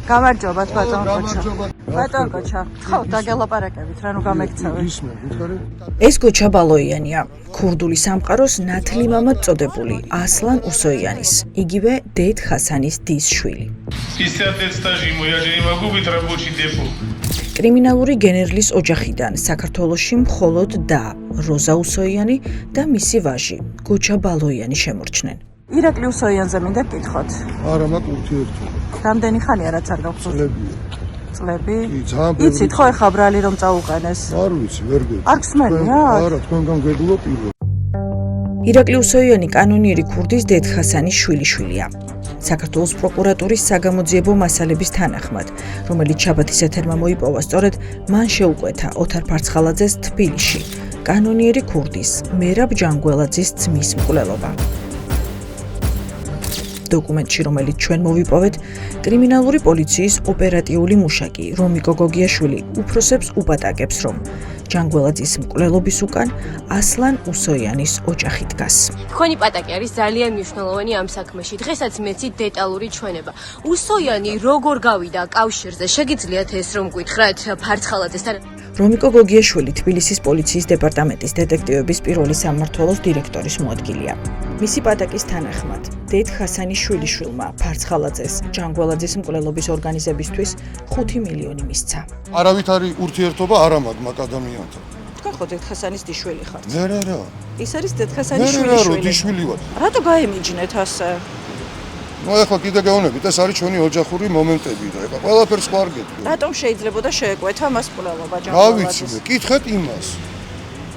გამარჯობათ ბატონ კოჩა. ბატონ კოჩა, ხო დაგელაპარაკებით, რა ნუ გამექცევით. ეს გოჩა ბალოიანია, ქურდული სამყაროს ნათლი მამად წოდებული ასლან უსოიანის, იგივე დედ ხასანის დის შვილი. კრიმინალური გენერლის ოჯახიდან საქართველოში მხოლოდ და როზა უსოიანი და მისი ვაჟი გოჩა ბალოიანი შემორჩნენ. ირაკლი უსოიანზე მინდა გკითხოთ. არა, მაგ ურთიერთობა. რამდენი ხანია რაც არ გაგვხსოვს? წლები? კი, ძალიან ბევრი. იცით ხო ეხა ბრალი რომ წაუყენეს? არ ვიცი, ვერ გეტყვი. არ გსმენიათ? არა, თქვენგან გეგულო პირველ. ირაკლი უსოიანი კანონიერი ქურდის დედ ხასანის შვილიშვილია. საქართველოს პროკურატურის საგამოძიებო მასალების თანახმად, რომელიც შაბათის ეთერმა მოიპოვა, სწორედ მან შეუკვეთა ოთარ ფარცხალაძეს თბილისში, კანონიერი ქურდის მერაბ ჯანგველაძის ძმის მკვლელობა. დოკუმენტში, რომელიც ჩვენ მოვიპოვეთ, კრიმინალური პოლიციის ოპერატიული მუშაკი რომიკო გოგიაშვილი უფროსებს უპატაკებს, რომ ჯანგველაძის მკვლელობის უკან ასლან უსოიანის ოჯახი დგას. თქვენი პატაკი არის ძალიან მნიშვნელოვანი ამ საქმეში. დღესაც მეცით დეტალური ჩვენება. უსოიანი როგორ გავიდა კავშირზე? შეგიძლიათ ეს რომ გითხრათ ფარცხალაძესთან? რომიკო გოგიაშვილი თბილისის პოლიციის დეპარტამენტის დეტექტივების პირველი სამმართველოს დირექტორის მოადგილეა. მისი პატაკის თანახმად, დედ ხასანის შვილიშვილმა ფარცხალაძეს ჯანგველაძის მკვლელობის ორგანიზებისთვის 5 მილიონი მისცა. არავითარი ურთიერთობა არ მაქვს მაგ ადამიანთან. თქვენ ხო დედ ხასანის დიშვილი ხართ? რა. ის არის დედ ხასანის რა, შვილიშვილი. დიშვილი ვარ. რატო გაემიჯნეთ ასე? ეხლა კიდე გეუბნებით, ეს არის ჩვენი ოჯახური მომენტები და ეხლა ყველაფერს ხო არ გეტყვი. რატომ შეიძლებოდა შეეკვეთა მას მკვლელობა რა ჯანგველაძის? ვიცი, კითხეთ იმას.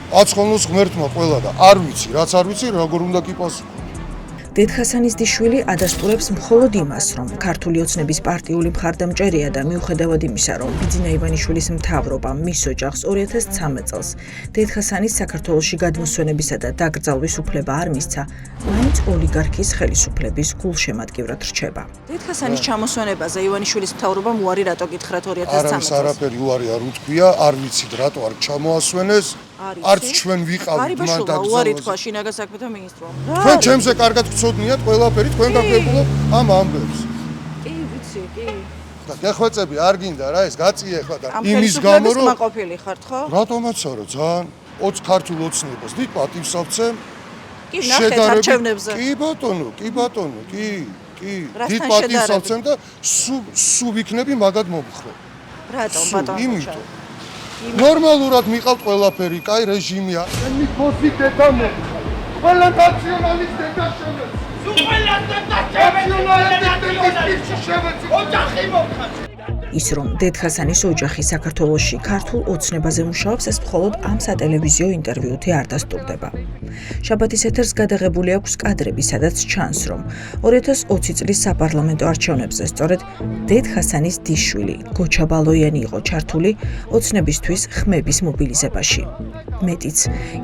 აცხოვნოს ღმერთმა ყველა და არ ვიცი, რაც არ ვიცი, როგორ უნდა გიპასუხო. დედ ხასანის დიშვილი ადასტურებს მხოლოდ იმას, რომ ქართული ოცნების პარტიული მხარდამჭერია და მიუხედავად იმისა, რომ ბიძინა ივანიშვილის მთავრობამ მის ოჯახს 2013 წელს დედ ხასანის საქართველოში გადმოსვენებისა და დაკრძალვის უფლება არ მისცა, მაინც ოლიგარქის ხელისუფლების გულშემატკივრად რჩება. დედ ხასანის ჩამოსვენებაზე ივანიშვილის მთავრობამ უარი რატო გითხრათ 2013 წელს? არაფერი უარი არ უთქვია, არ ვიცით რატო არ ჩამოასვენეს. არც ჩვენ ვიყავით მან დაკრძალვაზე. უარი თქვა შინაგან საქმეთა მინისტრმა. თქვენ ჩემზე კარგად გწოდნიათ ყველაფერი, თქვენ გაგებულობ ამ ამბებს. კი, ვიცი, კი. და გეხვეწები არ გინდა რა ეს გაწიე ახლა და იმის გამო რომ მაყოფილი ხართ ხო? რატომაცა რა ძალიან ქართულ ოცნებას დიდ პატივს ავცემ. კი, ნახეთ არჩევნებზე. კი ბატონო, კი. დიდ პატივს ავცემ და სულ ვიქნები მაგად მომხრე. რატომ ბატონო? იმიტომ ნორმალურად მიყავთ ყველაფერი, კაი რეჟიმია. ენი ფოსი დედამო. ყველა ნაციონალისტი დაშენებს. ყველა ნაციონალისტი ოჯახი მომხატ. ის რომ დედ ხასანის ოჯახი საქართველოში ქართულ ოცნებაზე მუშაობს, ეს მხოლოდ ამ სატელევიზიო ინტერვიუთი არ დასტურდება. შაბათის ეთერს გადაღებული აქვს კადრები, სადაც ჩანს, რომ 2020 წლის საპარლამენტო არჩევნებზე სწორედ დედ ხასანის დიშვილი გოჩა ბალოიანი იყო ჩართული ოცნებისთვის ხმების მობილიზებაში. მეტიც,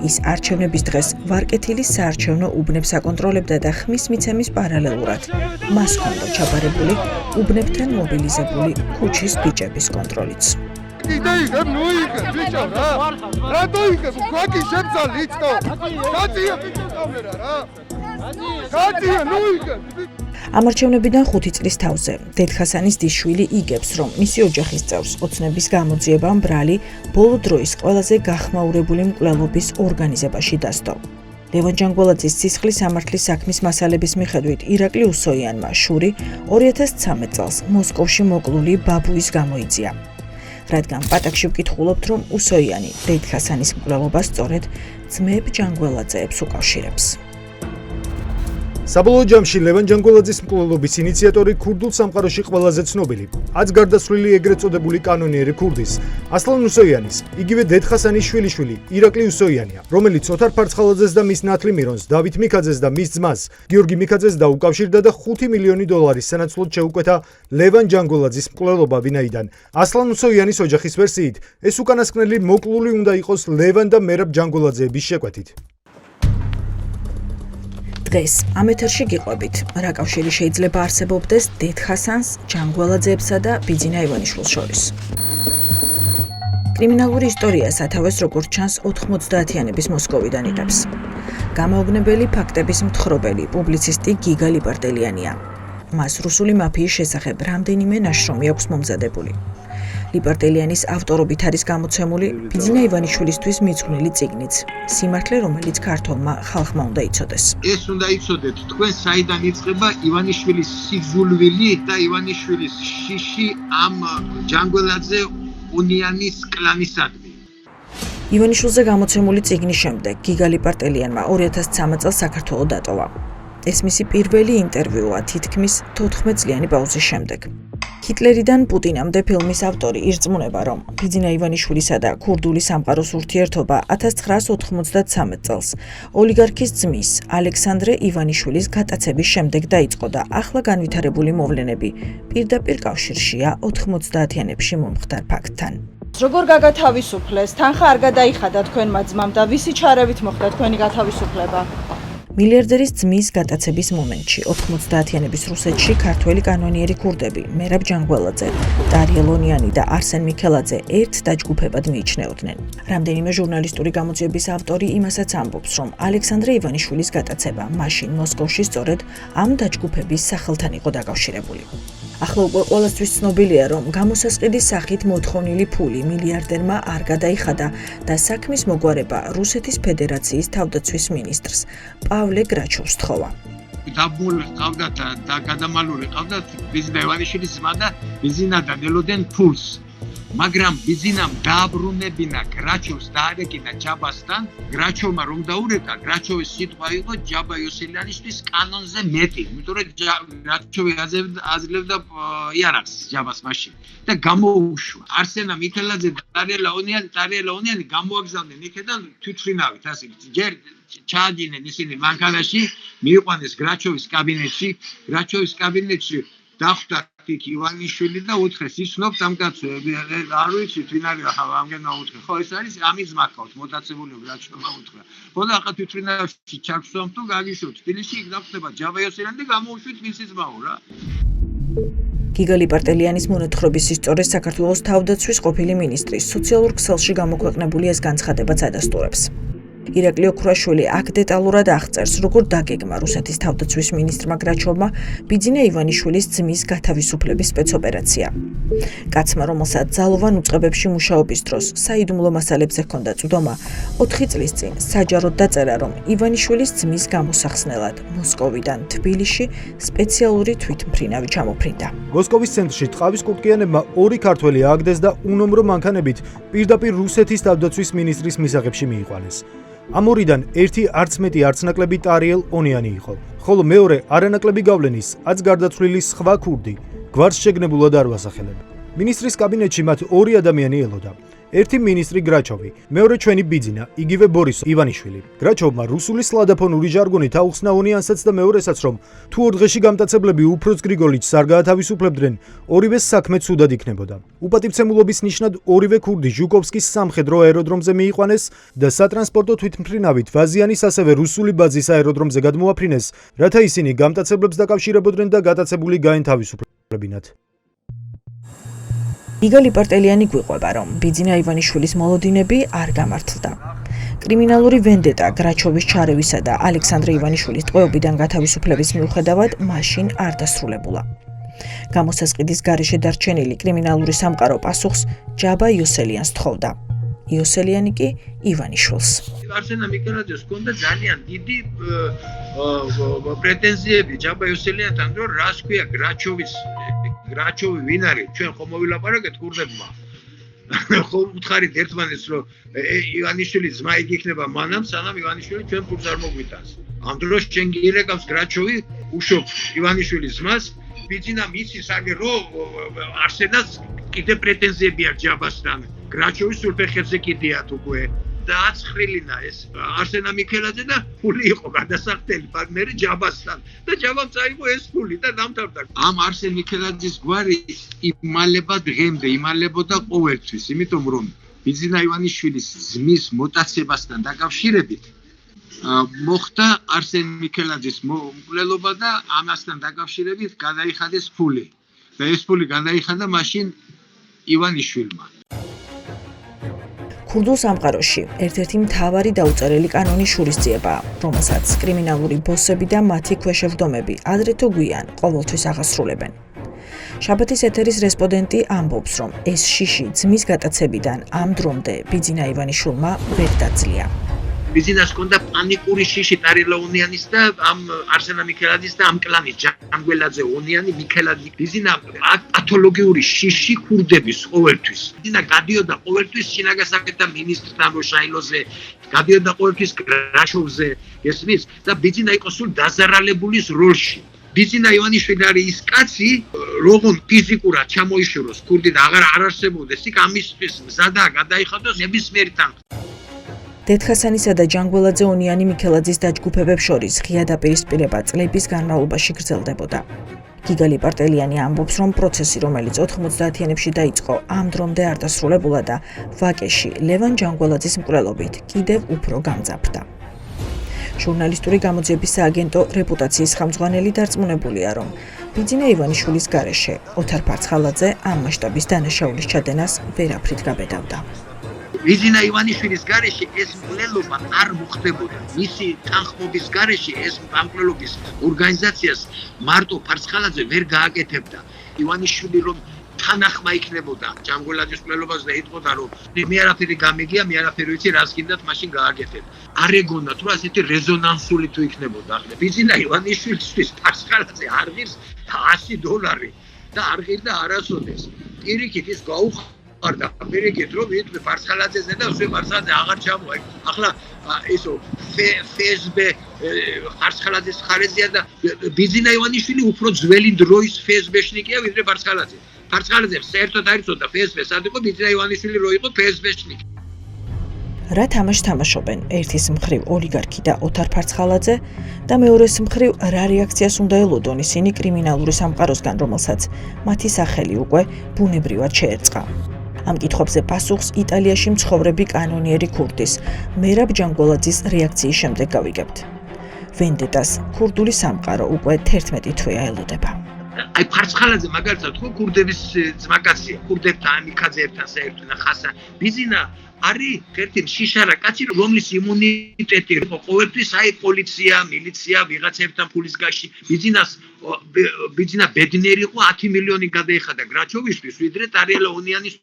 ის არჩევნების დღეს ვარკეთილის საარჩევნო უბნებს აკონტროლებდა და ხმის მიცემის პარალელურად მას ჰქონდა ჩაბარებული უბნებთან მობილიზებული ქუჩის ბიჭების კონტროლიც. იგებ, ნუ იგებ, ბიჭო რა. რატო იგებ? გვაგი შემძალი იცნო. გაწია ბიჭო კამერა რა. გაწია, ნუ იგებ. ამ არჩევნებიდან 5 წლის თავზე დედ ხასანის დიშვილი იგებს, რომ მისი ოჯახის წევრს ოცნების გამოძიებამ ბრალი ბოლო დროის ყველაზე გახმაურებული მკვლელობის ორგანიზებაში დასდო. ლევან ჯანგველაძის სისხლის სამართლის საქმის მასალების მიხედვით ირაკლი უსოიანმა შური 2013 წელს მოსკოვში მოკლული ბაბუის გამოიძია. რადგან პატაკში ვკითხულობთ, რომ უსოიანი დედ ხასანის მკვლელობას სწორედ ძმებ ჯანგველაძეებს უკავშირებს. საბოლოო ჯამში ლევან ჯანგველაძის მკვლელობის ინიციატორი ქურდულ სამყაროში ყველაზე ცნობილი, აც გარდაცვლილი ეგრეთ წოდებული კანონიერი ქურდის, ასლან უსოიანის, იგივე დედ ხასანის შვილიშვილი ირაკლი უსოიანია, რომელიც ოთარ ფარცხალაძეს და მის ნათლი მირონს, დავით მიქაძეს და მის ძმას, გიორგი მიქაძეს დაუკავშირდა და 5 მილიონი დოლარის სანაცვლოდ შეუკვეთა ლევან ჯანგველაძის მკვლელობა, ვინაიდან ასლან უსოიანის ოჯახის ვერსიით, ეს უკანასკნელი მოკლული უნდა იყოს ლევან და მერაბ ჯანგველაძეების შეკვეთით. დღეს ამ ეთერში გიყვებით, რა კავშირი შეიძლება არსებობდეს დედ ხასანს, ჯანგველაძეებსა და ბიძინა ივანიშვილს შორის. კრიმინალური ისტორია სათავეს როგორც ჩანს 90-იანების მოსკოვიდან იღებს. გამაოგნებელი ფაქტების მთხრობელი პუბლიცისტი გიგა ლიბარდელიანია. მას რუსული მაფიის შესახებ რამდენიმე ნაშრომი აქვს მომზადებული. ლიპარტელიანის ავტორობით არის გამოცემული ბიძინა ივანიშვილისთვის მიძღვნილი წიგნიც, სიმართლე, რომელიც ქართულმა ხალხმა უნდა იცოდეს. ეს უნდა იცოდეთ, თქვენ საიდან იწყება ივანიშვილის სიძულვილი და ივანიშვილის შიში ამ ჯანგველაძე უნიანის კლანისადმი. ივანიშვილზე გამოცემული წიგნის შემდეგ გიგა ლიპარტელიანმა 2013 წელს საქართველო დატოვა. ეს მისი პირველი ინტერვიუა თითქმის 14 წლიანი პაუზის შემდეგ. ჰიტლერიდან პუტინამდე ფილმის ავტორი ირწმუნება, რომ ბიძინა ივანიშვილისა და ქურდული სამყაროს ურთიერთობა 1993 წელს ოლიგარქის ძმის ალექსანდრე ივანიშვილის გატაცების შემდეგ დაიწყო და ახლა განვითარებული მოვლენები პირდაპირ კავშირშია 90-იანებში მომხდარ ფაქტთან. როგორ გაგათავისუფლეს? თანხა არ გადაიხადა თქვენმა ძმამ და ვისი ჩარევით მოხდა თქვენი გათავისუფლება? მილიარდერის ძმის გატაცების მომენტში 90-იანების რუსეთში ქართველი კანონიერი ქურდები მერაბ ჯანგველაძე, ტარიელ ონიანი და არსენ მიქელაძე ერთ დაჯგუფებად მიიჩნეოდნენ. რამდენიმე ჟურნალისტური გამოძიების ავტორი იმასაც ამბობს, რომ ალექსანდრე ივანიშვილის გატაცება მაშინ მოსკოვში სწორედ ამ დაჯგუფების სახელთან იყო დაკავშირებული. ახლა უკვე ყველასთვის ცნობილია, რომ გამოსასყიდის სახით მოთხოვნილი ფული მილიარდერმა არ გადაიხადა და საქმის მოგვარება რუსეთის ფედერაციის თავდაცვის მინისტრს პავლე გრაჩოვს თხოვა. დაბმული ყავდათ და გადამალული ყავდათ ბიძინა ივანიშვილის ძმა და ბიძინა და ნელოდენ ფულს. მაგრამ ბიძინამ დააბრუნებინა გრაჩოვს დაარეკინა ჯაბასთან. გრაჩოვმა რომ დაურეკა, გრაჩოვის სიტყვა იყო ჯაბა იოსელიანიშვილის კანონზე მეტი. იმიტომ რომ გრაჩოვი აძლევდა იარაღს ჯაბას მაშინ და გამოუშვა. არსენა მიქელაძე და ტარიელ ონიანი გამოაგზავნენ იქიდან თვითმფრინავით, ასე ჯერ ჩაადინენ ისინი მანქანაში, მიიყვანეს გრაჩოვის კაბინეტში, დახვდათ იქ ივანიშვილი და უთხრეს ისნობთ ამ კაცო, არ ვიცით ვინ არის ახლა ამგენმა უთხრე. ხო, ეს არის ამის მაქაოთ, მოტაცებული გრაჩოვმა უთხრა. ხო და ახლა თვითმფრინავში ჩაგსვამ თუ გაგიშოთ თბილისში, იქ დახვდება ჯაბა იოსელიანი და გამოუშვით მისი ძმაო რა. გიგა ლიპარტელიანის მონათხრობის ისტორიას საქართველოს თავდაცვის ყოფილი მინისტრის სოციალურ ქსელში გამოქვეყნებული ეს განცხადებაც ადასტურებს. ირაკლი ოქრაშვილი აქ დეტალურად აღწერს, როგორ დაგეგმა რუსეთის თავდაცვის მინისტრმა გრაჩოვმა ბიძინა ივანიშვილის ძმის გათავისუფლების სპეცოპერაცია. კაცმა, რომელსაც ძალოვან უწყებებში მუშაობის დროს საიდუმლო მასალებზე ჰქონდა წვდომა, 4 წლის წინ საჯაროდ დაწერა, რომ ივანიშვილის ძმის გამოსახსნელად მოსკოვიდან თბილისში სპეციალური თვითმფრინავი ჩამოფრინდა. მოსკოვის ცენტრში ტყავის კურკიანებმა 2 ქართველი ააგდეს და უნომრო მანქანებით პირდაპირ რუსეთის თავდაცვის მინისტრის მისაღებში მიიყვანეს. ამ ორიდან ერთი არც მეტი არც ნაკლები ტარიელ ონიანი იყო, ხოლო მეორე არანაკლები გავლენის, აც გარდაცვლილი სხვა ქურდი, გვარს შეგნებულად არ ვასახელებ. მინისტრის კაბინეტში მათ 2 ადამიანი ელოდა. ერთი მინისტრი გრაჩოვი, მეორე ჩვენი ბიძინა, იგივე ბორის ივანიშვილი. გრაჩოვმა რუსული სლადაფონური ჟარგონით აუხსნა ონიანსაც და მეორესაც, რომ თუ 2 დღეში გამტაცებლები უფროს გრიგოლიჩს არ გაათავისუფლებდნენ, ორივეს საქმე ცუდად იქნებოდა. უპატივცემულობის ნიშნად ორივე ქურდი ჟუკოვსკის სამხედრო აეროდრომზე მიიყვანეს და სატრანსპორტო თვითმფრინავით ვაზიანის ასევე რუსული ბაზის აეროდრომზე გადმოაფრინეს, რათა ისინი გამტაცებლებს დაკავშირებოდნენ და გატაცებული გაენთავისუფლებინათ. გიგა ლიპარტელიანი გვიყვება, რომ ბიძინა ივანიშვილის მოლოდინები არ გამართლდა. კრიმინალური ვენდეტა გრაჩოვის ჩარევისა და ალექსანდრე ივანიშვილის ტყვეობიდან გათავისუფლების მიუხედავად მაშინ არ დასრულებულა. გამოსასყიდის გარეშე დარჩენილი კრიმინალური სამყარო პასუხს ჯაბა იოსელიანს თხოვდა. იოსელიანი კი ივანიშვილს. არსენა მიქელაძეს ჰქონდა ძალიან დიდი პრეტენზიები ჯაბა იოსელიანთან, რომ რას ქვია გრაჩოვი ვინ არის? ჩვენ ხომ მოვილაპარაკეთ ქურდებმა. ხომ უთხარით ერთმანეთს, რომ ივანიშვილი ძმა იქ იქნება მანამ, სანამ ივანიშვილი ჩვენ ფულს არ მოგვიტანს. ამ დროს ჩვენ გირეკავს გრაჩოვი უშობ ივანიშვილის ძმას, ბიძინამ იცის აგერ რომ არსენას კიდე პრეტენზიები აქვს ჯაბასთან. გრაჩოვის სულფეხებზე კიდიათ უკვე. და აცხრილინა ეს არსენა მიქელაძე და ფული იყო გადასახდელი პარტნერი ჯაბასთან და ჯაბამ წაიღო ეს ფული და დამთავრდა. ამ არსენ მიქელაძის გვარი იმალება დღემდე, იმალებოდა ყოველთვის, იმიტომ რომ ბიძინა ივანიშვილის ძმის მოტაცებასთან დაკავშირებით მოხდა არსენ მიქელაძის მკვლელობა და ამასთან დაკავშირებით გადაიხადეს ფული. და ეს ფული გადაიხადა მაშინ ივანიშვილმა. ქურდულ სამყაროში ერთ-ერთი მთავარი დაუწერელი კანონი შურისძიებაა, რომელსაც კრიმინალური ბოსები და მათი ქვეშევრდომები ადრე თუ გვიან ყოველთვის აღასრულებენ. შაბათის ეთერის რესპონდენტი ამბობს, რომ ეს შიში ძმის გატაცებიდან ამ დრომდე ბიძინა ივანიშვილმა ვერ დაძლია. ბიძინას ჰქონდა პანიკური შიში ტარიელა ონიანის და ამ არსენა მიქელაძის და ამ კლანის ჯანგველაძე ონიანი მიქელაძე. ბიძინა პათოლოგიური შიში ქურდების ყოველთვის. ბიძინა გადიოდა ყოველთვის შინაგასაკეთთა მინისტრთან როშაილოზე, გადიოდა ყოველთვის გრაშოვზე, ესმის და ბიძინა იყო სულ დაზარალებულის როლში. ბიძინა ივანიშვილი არის ის კაცი, როგორ ფიზიკურად ჩამოიშოროს ქურდი და აღარ არარსებობდეს, იქ ამისთვის მზადაა გადაიხადოს ნებისმიერი თანხა. დედხასანისა და ჯანგველაძე ონიანი მიქელაძის დაჯგუფებებს შორის ღია დაპირისპირება წლების განმავლობაში გრძელდებოდა. გიგალი პარტელიანი ამბობს, რომ პროცესი, რომელიც 90-იანებში დაიწყო, ამ დრომდე არ დასრულებულა და ვაკეში ლევან ჯანგველაძის მკვლელობით კიდევ უფრო გამძაფრდა. ჟურნალისტური გამოძიების სააგენტო რეპუტაციის ხელმძღვანელი დარწმუნებულია, რომ ბიძინა ივანიშვილის გარეშე ოთარ ფარცხალაძე ამ მასშტაბის დანაშაულის ჩადენას ვერაფრით გაბედავდა. ბიძინა ივანიშვილის გარეშე ეს მკვლელობა არ მოხდებოდა. მისი თანხმობის გარეშე ეს მკვლელობის ორგანიზაციას მარტო ფარცხალაძე ვერ გააკეთებდა. ივანიშვილი რომ თანახმა იქნებოდა ჯანგველაძის მკვლელობას და იტყოდა რომ მე არაფერი გამიგია, მე არაფერი ვიცი, რას გინდათ მაშინ გააკეთებ. არ ეგონათ რომ ასეთი რეზონანსული თუ იქნებოდა. ბიძინა ივანიშვილისთვის ფარცხალაძე არ ღირს $100 და არ ღირდა არასოდეს. პირიქით ის გაუხარდა პირიქით რომ იტყვი ფარცხალაძეზე და უცებ ფარცხალაძე აღარ ჩამოა. ახლა ესო FSB ფარცხალაძის ხარეზია და ბიძინა ივანიშვილი უფრო ძველი დროის FSB-შნიკია ვიდრე ფარცხალაძე. ფარცხალაძე საერთოდ არ იცოდა FSB სად იყო, ბიძინა ივანიშვილი რო იყო FSB-შნიკი. რა თამაშს თამაშობენ ერთის მხრივ ოლიგარქი და ოთარ ფარცხალაძე და მეორეს მხრივ რა რეაქციას უნდა ელოდონ ისინი კრიმინალური სამყაროსგან, რომელსაც მათი სახელი უკვე ბუნებრივად შეერწყა. ამ კითხვებზე პასუხს იტალიაში მცხოვრები კანონიერი ქურდის მერაბ ჯანგველაძის რეაქციის შემდეგ გავიგებთ. ვენდეტას ქურდული სამყარო უკვე 11 თვეა ელოდება. აი ფარცხალაძე მაგალითად ხო ქურდების ძმაკაცია, ქურდებთან ამიქაძეებთან საერთოდ ხასა. ბიძინა არის ერთი შიშარა კაცი, რომლის იმუნიტეტი იყო ყოველთვის აი პოლიცია, მილიცია, ვიღაცებთან ფულის გაში. ბიძინა ბედნიერი იყო 10 მილიონი გადაიხადა გრაჩოვისთვის, ვიდრე ტარიელა ონიანის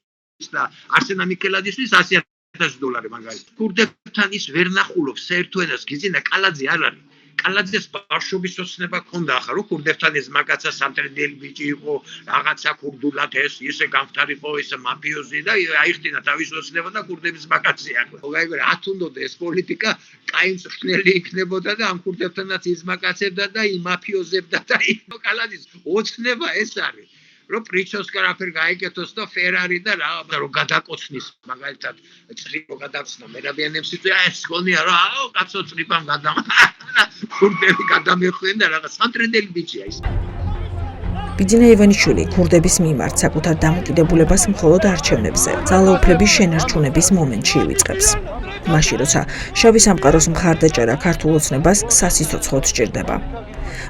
და არსენა მიქელაძისთვის $100,000 მაგალითად. ქურდებთან ის ვერ ნახულობს საერთო ენას, ბიძინა კალაძე არ არის. კალაძეს ბავშვობის ოცნება ჰქონდა ახლა რომ ქურდებთან ეს მაგაცა სამტრედელი ბიჭი იყო, რაღაცა ქურდულად ეს ისე გამხდარიყო, ისე მაფიოზი და აიხდინა თავის ოცნება და ქურდების მაგაცია. მოიგე რა თუნდოდა ეს პოლიტიკა კაი მწვრთნელი იქნებოდა და ამ ქურდებთანაც იზმაკაცებდა და იმაფიოზებდა და კალაძის ოცნება ეს არის. რომ პრიჩოსკა რაფერ გაიკეთოს და ფერარი და რა რომ გადაკოცნის მაგალითად წრიპო გადაცნა მერაბიანებს იწვია ეს გონია რა კაცო წრიპამ ქურდები გადამეხვენ და რაღაც სამტრედელი ბიჭია ის. ბიძინა ივანიშვილი ქურდების მიმართ საკუთარ დამოკიდებულებას მხოლოდ არჩევნებზე, ძალაუფლების შენარჩუნების მომენტში ივიწყებს. მაშინ როცა შავი სამყაროს მხარდაჭერა ქართულ ოცნებას სასიცოცხლოდ სჭირდება.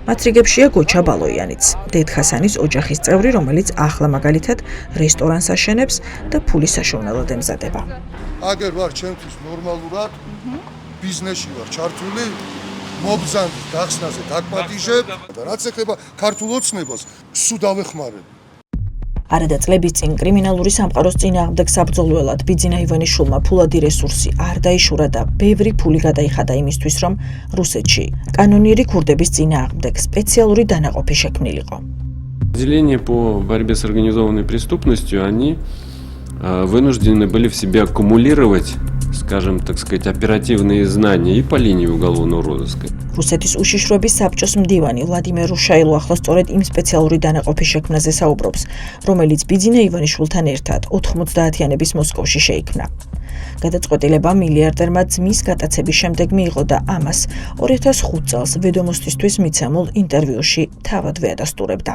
მათ რიგებშია გოჩა ბალოიანიც, დედხასანის ოჯახის წევრი, რომელიც ახლა მაგალითად რესტორანს აშენებს და ფულის საშოვნელად ემზადება. აგერ ვარ ჩემთვის ნორმალურად ბიზნესში ვარ ჩართული, მობზანდი დახსნაზე დაგპატიჟებ და რაც ეხება ქართულ ოცნებას, სულ დავეხმარებ. არადა წლების წინ კრიმინალური სამყაროს წინააღმდეგ საბრძოლველად ბიძინა ივანიშვილმა ფულადი რესურსი არ დაიშურა და ბევრი ფული გადაიხადა იმისთვის, რომ რუსეთში კანონიერი ქურდების წინააღმდეგ სპეციალური დანაყოფი შექმნილიყო. Отделения по борьбе с организованной преступностью, они вынуждены были в себе аккумулировать, скажем, так сказать, оперативные знания и по линии уголовного розыска. რუსეთის უშიშროების საბჭოს მდივანი ვლადიმერ რუშაილო ახლა სწორედ იმ სპეციალური დანაყოფის შექმნაზე საუბრობს, რომელიც ბიძინა ივანიშვილთან ერთად 90-იანების მოსკოვში შეიქმნა. გადაწყვეტილება მილიარდერმა ძმის გატაცების შემდეგ მიიღო და ამას 2005 წელს ვედომოსტისთვის მიცემულ ინტერვიუში თავადვე ადასტურებდა.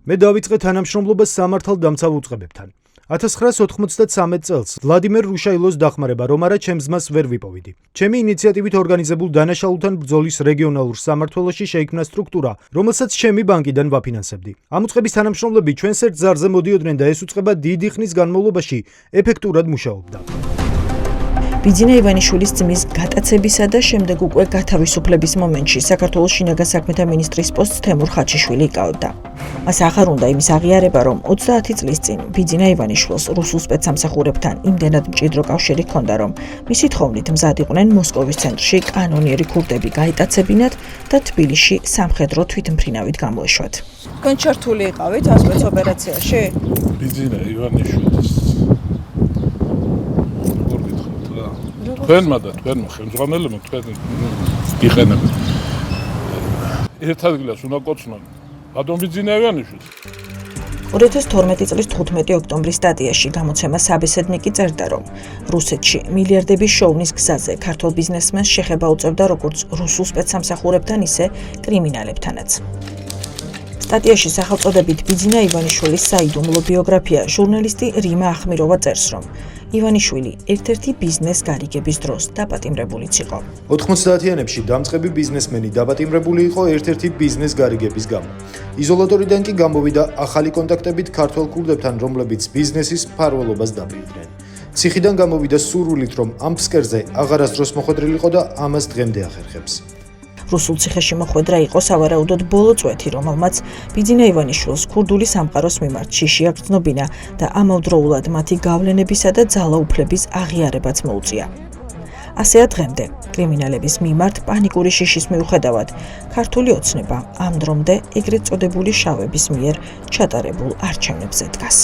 მე დავიწყე თანამშრომლობა სამართალდამცავ უწყებებთან. 1993 წელს ვლადიმერ რუშაილოს დახმარება, რომ არა ჩემს ძმას ვერ ვიპოვიდი. ჩემი ინიციატივით ორგანიზებულ დანაშაულთან ბრძოლის რეგიონალურ სამმართველოში შეიქმნა სტრუქტურა, რომელსაც ჩემი ბანკიდან ვაფინანსებდი. ამ უწყების თანამშრომლები ჩვენს ერთ ზარზე მოდიოდნენ და ეს უწყება დიდი ხნის განმავლობაში ეფექტურად მუშაობდა. ბიძინა ივანიშვილის ძმის გატაცებისა და შემდეგ უკვე გათავისუფლების მომენტში საქართველოს შინაგან საქმეთა მინისტრის პოსტს თემურ ხაჩიშვილი იკავებდა. მას აღარ უნდა იმის აღიარება, რომ 30 წლის წინ ბიძინა ივანიშვილს რუსულ სპეცსამსახურებთან იმდენად მჭიდრო კავშირი ჰქონდა, რომ მისი თხოვნით მზად იყვნენ მოსკოვის ცენტრში კანონიერი ქურდები გაიტაცებინათ და თბილისში სამხედრო თვითმფრინავით გამოეშვათ. თქვენ ჩართული იყავით ამ სპეცოპერაციაში? ბიძინა ივანიშვილის თქვენმა და თქვენმა ხელმძღვანელებმა თქვენ იყენებთ. ერთ ადგილას უნდა კოცნონ ბატონ ბიძინა ივანიშვილს. 2012 წლის 15 ოქტომბრის სტატიაში გამოცემა საბესედნიკი წერდა, რომ რუსეთში მილიარდების შოუნის გზაზე ქართულ ბიზნესმენს შეხება უწევდა როგორც რუსულ სპეცსამსახურებთან, ისე კრიმინალებთანაც. სტატიაში სახელწოდებით ბიძინა ივანიშვილის საიდუმლო ბიოგრაფია ჟურნალისტი რიმა ახმიროვა წერს, რომ ივანიშვილი ერთ-ერთი ბიზნეს გარიგების დროს დაპატიმრებულიც იყო. 90-იანებში დამწყები ბიზნესმენი დაპატიმრებული იყო ერთ-ერთი ბიზნეს გარიგების გამო. იზოლატორიდან კი გამოვიდა ახალი კონტაქტებით ქართველ ქურდებთან, რომლებიც ბიზნესის მფარველობას დაპირდნენ. ციხიდან გამოვიდა სურვილით, რომ ამ ფსკერზე აღარასდროს მოხვედრილიყო და ამას დღემდე ახერხებს. რუსულ ციხეში მოხვედრა იყო სავარაუდოდ ბოლო წვეთი, რომელმაც ბიძინა ივანიშვილს ქურდული სამყაროს მიმართ შიში აგრძნობინა და ამავდროულად მათი გავლენებისა და ძალაუფლების აღიარებაც მოუწია. ასეა დღემდე კრიმინალების მიმართ პანიკური შიშის მიუხედავად ქართული ოცნება ამ დრომდე ეგრეთ წოდებული შავების მიერ ჩატარებულ არჩევნებზე დგას.